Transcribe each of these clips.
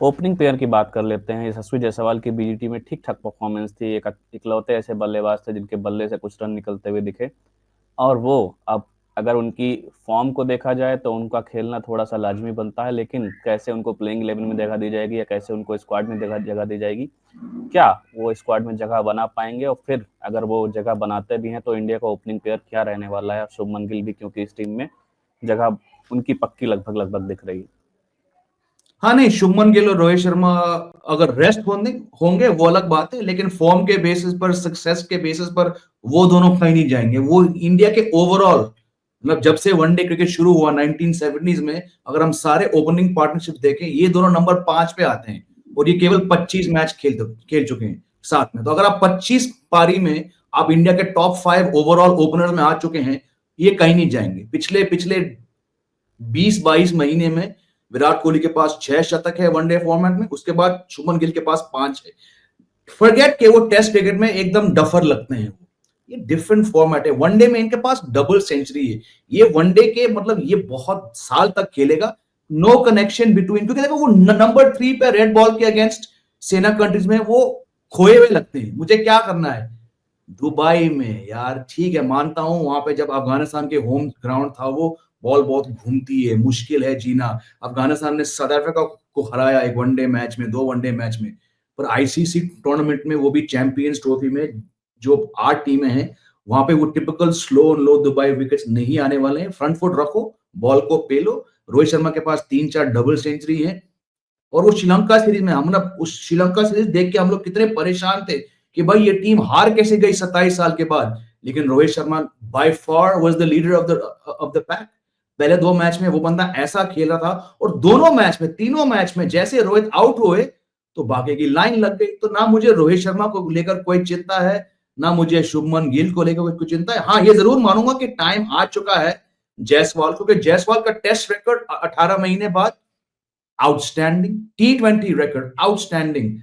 Opening pair की बात कर लेते हैं। यशस्वी जायसवाल की बीजीटी में ठीक ठाक परफॉर्मेंस थी, एक इकलौते ऐसे बल्लेबाज थे जिनके बल्ले से कुछ रन निकलते हुए दिखे। और वो अब अगर उनकी फॉर्म को देखा जाए तो उनका खेलना थोड़ा सा लाजमी बनता है, लेकिन कैसे उनको प्लेइंग 11 में जगह दी जाएगी या कैसे उनको स्क्वाड में जगह दी जाएगी, क्या वो स्क्वाड में जगह बना पाएंगे, और फिर अगर वो जगह बनाते भी हैं तो इंडिया का ओपनिंग प्लेयर क्या रहने वाला है। शुभमन गिल भी, क्योंकि इस टीम में जगह उनकी पक्की लगभग लगभग दिख रही है। हाँ नहीं, शुभमन गिल और रोहित शर्मा अगर रेस्ट होंगे होंगे वो अलग बात है, लेकिन फॉर्म के बेसिस पर, सक्सेस के बेसिस पर वो दोनों कहीं नहीं जाएंगे। वो इंडिया के ओवरऑल, मतलब जब से वनडे क्रिकेट शुरू हुआ 1970s में, अगर हम सारे ओपनिंग पार्टनरशिप देखें, ये दोनों नंबर 5 पे आते हैं और ये केवल 25 मैच खेल चुके हैं साथ में। तो अगर आप 25 पारी में आप इंडिया के टॉप 5 ओवरऑल ओपनर में आ चुके हैं, ये कहीं नहीं जाएंगे। पिछले पिछले 20-22 महीने में विराट कोहली के पास 6 शतक है वनडे फॉर्मेट में, उसके बाद शुभमन गिल के पास 5 है। फॉरगेट के वो टेस्ट क्रिकेट में एकदम डफर लगते हैं। ये डिफरेंट फॉर्मेट है। वनडे में इनके पास डबल सेंचुरी है। ये वनडे के मतलब ये बहुत साल तक खेलेगा। नो कनेक्शन बिटवीन, क्योंकि देखो वो नंबर 3 पे रेड बॉल के अगेंस्ट सेना कंट्रीज में वो खोए हुए लगते हैं। मुझे क्या करना है दुबई में यार, ठीक है मानता हूं, वहां पे जब अफगानिस्तान के होम ग्राउंड था, वो बॉल बहुत घूमती है, मुश्किल है जीना। अफगानिस्तान ने साउथ अफ्रीका को हराया एक वनडे मैच में, 2 वनडे मैच में। पर आईसीसी टूर्नामेंट में, वो भी चैंपियंस ट्रॉफी में, जो 8 टीमें हैं, वहां पे वो टिपिकल स्लो लो दुबई विकेट्स नहीं आने वाले हैं। फ्रंट फुट रखो, बॉल को पेलो। रोहित शर्मा के पास 3-4 डबल सेंचुरी है। और वो श्रीलंका सीरीज में, हम ना उस श्रीलंका सीरीज देख के हम लोग कितने परेशान थे कि भाई ये टीम हार कैसे गई 27 साल के बाद। लेकिन Rohit Sharma by far was the leader of the pack. पहले 2 मैच में वो बंदा ऐसा खेल रहा था, और दोनों मैच में, तीनों मैच में जैसे रोहित आउट हुए तो बाकी की लाइन लग गई। तो ना मुझे रोहित शर्मा को लेकर कोई चिंता है, ना मुझे शुभमन गिल को लेकर कोई चिंता है। हाँ, ये जरूर मानूंगा कि टाइम आ चुका है जायसवाल को, क्योंककि जायसवाल का टेस्ट रिकॉर्ड 18 महीने बाद आउटस्टैंडिंग, टी20 रिकॉर्ड आउटस्टैंडिंग।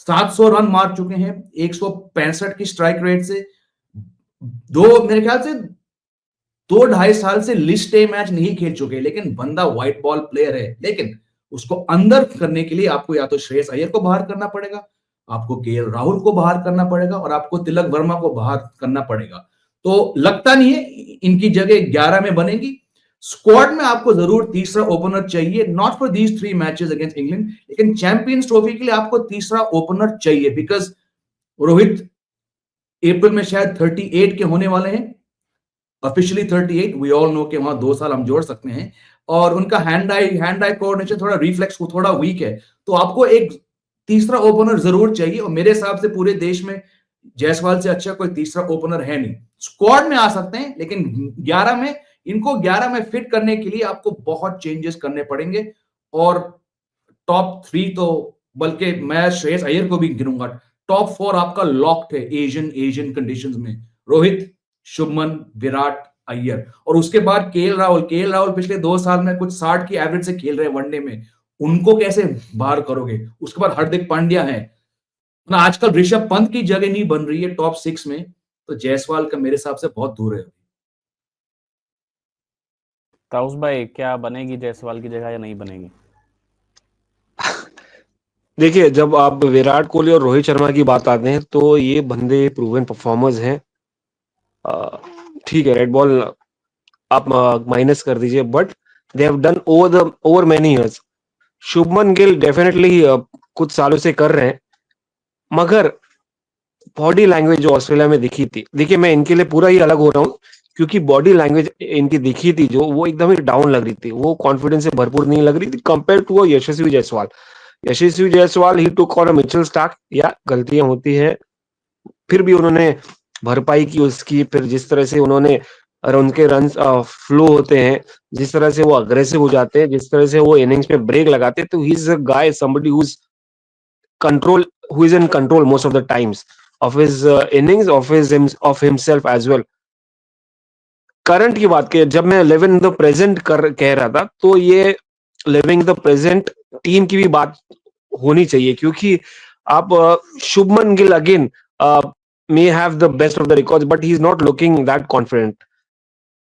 700 रन मार चुके हैं 165 की स्ट्राइक रेट से। मेरे ख्याल से 2-2.5 साल से लिस्ट ए मैच नहीं खेल चुके, लेकिन बंदा व्हाइट बॉल प्लेयर है। लेकिन उसको अंदर करने के लिए आपको या तो श्रेयस अय्यर को बाहर करना पड़ेगा, आपको केएल राहुल को बाहर करना पड़ेगा, और आपको तिलक वर्मा को बाहर करना पड़ेगा। तो लगता नहीं है इनकी जगह 11 में बनेगी। स्क्वाड में आपको जरूर तीसरा ओपनर चाहिए, not for these 3 matches against England, लेकिन चैंपियंस ट्रॉफी के लिए आपको तीसरा ओपनर चाहिए। बिकॉज रोहित अप्रैल में शायद 38 के होने वाले हैं, ऑफिशियली 38। वी ऑल नो कि वहां 2 साल हम जोड़ सकते हैं। और उनका हैंड आई कोऑर्डिनेशन, थोड़ा रिफ्लेक्स को थोड़ा वीक है। तो आपको एक तीसरा ओपनर जरूर चाहिए, और मेरे हिसाब से पूरे देश में जायसवाल से अच्छा कोई तीसरा ओपनर है नहीं। स्क्वाड में आ सकते हैं, लेकिन 11 में, इनको 11 में फिट करने के लिए आपको बहुत चेंजेस करने पड़ेंगे। और टॉप 3 तो, बल्कि मैं श्रेयस अय्यर को भी गिनूंगा, टॉप 4 आपका लॉक्ड है एशियन कंडीशंस में। रोहित, शुभमन, विराट, अय्यर, और उसके बाद केएल राहुल पिछले 2 साल में कुछ 60 की एवरेज से खेल रहे हैं वनडे में। उनको कैसे बाहर करोगे? उसके बाद हार्दिक पांड्या है ना, आजकल ऋषभ पंत की जगह नहीं बन रही है टॉप 6 में। तो जायसवाल का मेरे हिसाब से बहुत दूर है। ताउस भाई, क्या बनेगी जायसवाल की जगह या नहीं बनेगी? देखिए, जब आप विराट कोहली और रोहित शर्मा की बात आते हैं तो ये बंदे प्रूवन परफॉर्मर्स हैं। ठीक है, रेड बॉल आप माइनस कर दीजिए, but they have done over many years. Shubman Gill definitely कुछ सालों से कर रहे हैं, मगर बॉडी लैंग्वेज जो ऑस्ट्रेलिया में दिखी थी, देखिए मैं इनके लिए पूरा ही अलग हो रहा हूँ, क्योंकि बॉडी लैंग्वेज इनकी दिखी थी जो, वो एकदम ही डाउन लग रही थी, वो कॉन्फिडेंस से भरपूर नहीं लग रही थी compare to Yashasvi Jaiswal. Yashasvi Jaiswal he took on Mitchell Starc, या गलतियां होती है, फिर भी उन्होंने भरपाई की उसकी। फिर जिस तरह से उन्होंने, और उनके रन फ्लो होते हैं, जिस तरह से वो अग्रेसिव हो जाते हैं, जिस तरह से वो इनिंग्स में ब्रेक लगाते हैं, तो he is a guy, somebody who is control, who is in control most of the times of his innings, of himself as well. Current की बात करें, जब मैं लिव इन द प्रेजेंट कह रहा था, तो ये लिविंग द प्रेजेंट टीम की भी बात होनी चाहिए, क्योंकि आप Shubman Gill again may have the best of the records, but he's not looking that confident.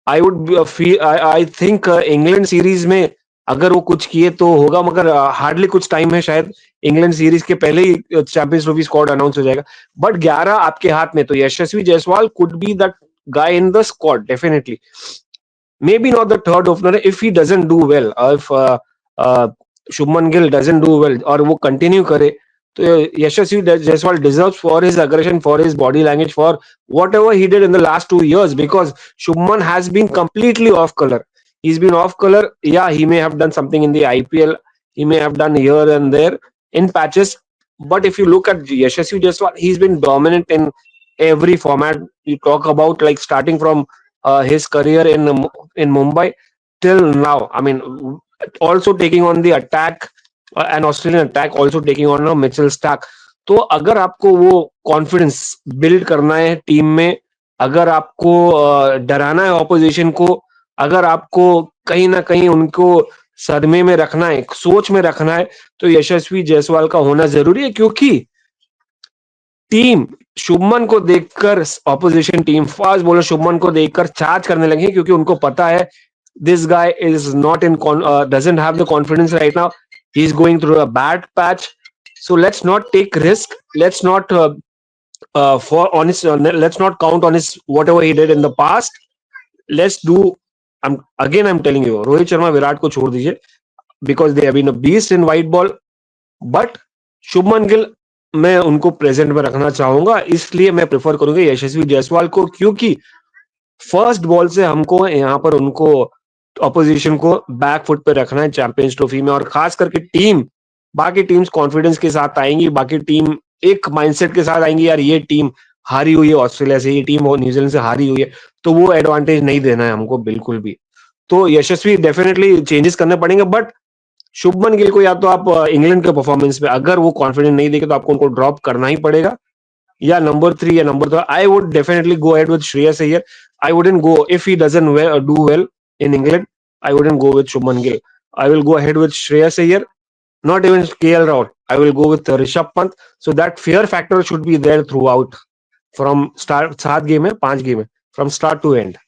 I would feel, I think England series में अगर वो कुछ किए तो होगा, मगर हार्डली कुछ टाइम है, शायद इंग्लैंड सीरीज के पहले ही चैंपियंस ट्रॉफी स्क्वाड अनाउंस हो जाएगा। बट 11 आपके हाथ में, तो Yashasvi Jaiswal could be that guy in the squad definitely. Maybe not the third opener if he doesn't do well, if Shubman Gill doesn't do well और वो continue करे, तो Yashasvi Jaiswal deserves for his aggression, for his body language, for whatever he did in the last 2 years, because Shubman has been completely off color. He's been off color. Yeah, he may have done something in the IPL, he may have done here and there in patches, but if you look at Yashasvi Jaiswal, he's been dominant in every format. You talk about like starting from his career in Mumbai till now. I mean, also taking on the attack, an Australian attack, also taking on a Mitchell Starc. तो अगर आपको वो confidence build करना है team में, अगर आपको डराना है ऑपोजिशन को, अगर आपको कहीं ना कहीं उनको सदमे में रखना है, सोच में रखना है, तो यशस्वी जायसवाल का होना जरूरी है, क्योंकि टीम शुभमन को देखकर, opposition team fast bowler Shubman को देखकर चार्ज करने लगे, क्योंकि उनको पता है this guy is not in doesn't have the confidence right now, he is going through a bad patch, so let's not take risk, let's not let's not count on his whatever he did in the past. Let's do, I'm telling you, Rohit Sharma Virat को छोड़ दीजिए, because they have been a beast in white ball, but Shubman Gill मैं उनको present में रखना चाहूंगा, इसलिए मैं प्रेफर करूंगा यशस्वी जायसवाल को, क्योंकि फर्स्ट बॉल से हमको यहाँ पर उनको ऑपोजिशन को बैक फुट पे रखना है चैंपियंस ट्रॉफी में, और खास करके टीम, बाकी टीम्स कॉन्फिडेंस के साथ आएंगी, बाकी टीम एक माइंडसेट के साथ आएंगी, यार ये टीम हारी हुई है ऑस्ट्रेलिया से, ये टीम न्यूजीलैंड से हारी हुई है, तो वो एडवांटेज नहीं देना है हमको बिल्कुल भी। तो यशस्वी डेफिनेटली चेंजेस करने पड़ेंगे, बट शुभमन गिल को या तो आप इंग्लैंड के परफॉर्मेंस पे अगर वो कॉन्फिडेंट नहीं देखे तो आपको उनको ड्रॉप करना ही पड़ेगा, या नंबर 3 या number 2। I would definitely go ahead with Shreyas Iyer, I wouldn't go if he doesn't do well in England, I wouldn't go with Shubman Gill. I will go ahead with Shreyas Iyer, not even KL Rahul. I will go with Rishabh Pant. So that fear factor should be there throughout, from start 7 game है, 5 game है, from start to end.